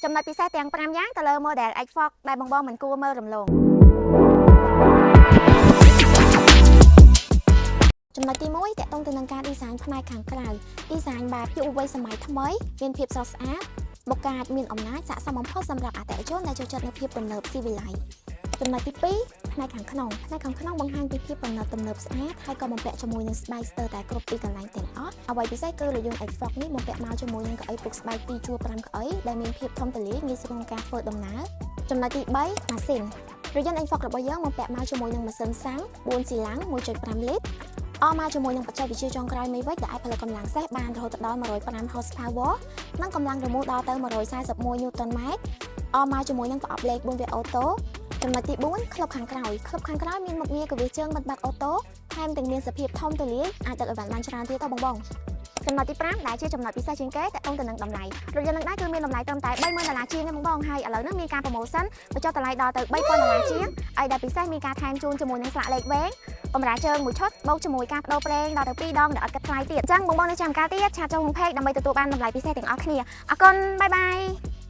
ចំណុចពិសេសទាំង5យ៉ាងទៅលើ model X-Fox ដែលបងមិនគួរមើលរំលងចំណុចទី1តកតងទៅនឹងការ design ផ្នែកខាងក្រៅ design បែបយុវវ័យសម័យថ្មីមានភាពស្រស់ស្អាតបកកើតមានអំណាចស័ក្តិសមបំផុតសម្រាប់អតិថិជនដែលចូលចិត្តនូវភាពទំនើបស៊ីវិល័យចំណុចទី2ផ្នែកខាងក្នុងបង្ហាញពីភាពទំនើបស្អាតហើយក៏បំពាក់ជាមួយនឹងស្បែកស្ទើរតែគ្រប់ទីកន្លែងទាំងអស់អ្វីពិសេសគឺរថយន្ត X-Fox នេះបំពាក់មកជាមួយនឹងកៅអីពុកស្បែក2ជួរ5កៅអីដែលមានភាពធំទូលាយងាយស្រួលក្នុងការធ្វើដំណើរចំណុចទី3ម៉ាស៊ីនរថយន្ត X-Fox របស់យើងបំពាក់មកជាមួយនឹងម៉ាស៊ីនសាំង4ស៊ីឡាំង 1.5 លីត្រអមមកជាមួយនឹងបច្ចេកវិទ្យាចុងក្រោយ Mavic ដែលអាចផលិតកម្លាំងសេសបានរហូតដល់105 horsepower និងកម្លាំងរមុះដល់ទៅ141 Newton m អមមកជាមួយនឹងប្រអប់លេខ4វាអូតូចំណុចទី4ក្លឹបខាងក្រោយមានមុខងារកវាជើងបិទបាត់អូតូថែមទាំងមានសភាពធំទូលាយអាចដឹកអីវ៉ាន់បានច្រើនទៀតទៅបងចំណុចទី5ដែលជាចំណុចពិសេសជាងគេតកតងទៅនឹងតម្លៃរថយន្តនឹងដែរគឺមានតម្លៃត្រឹមតែ$30,000ជាងទេបងហើយឥឡូវនេះមានការប្រម៉ូសិនបញ្ចុះតម្លៃដល់ទៅ$3,000ជាងហើយដែលពិសេសមានការថែមជូនជាមួយនឹងស្លាកលេខវែងបំរាជើងមួយឈុតបូកជាមួយការបដូរប្រេងដល់ទៅ2ដងដែលអត់គិតថ្លៃទៀតអញ្ចឹងបងនៅចាំការទៀតឆាតចូល homepage ដើម្បីទទួលបានតម្លៃពិសេសទាំងអស់គ្នាអរគុណបាយបាយ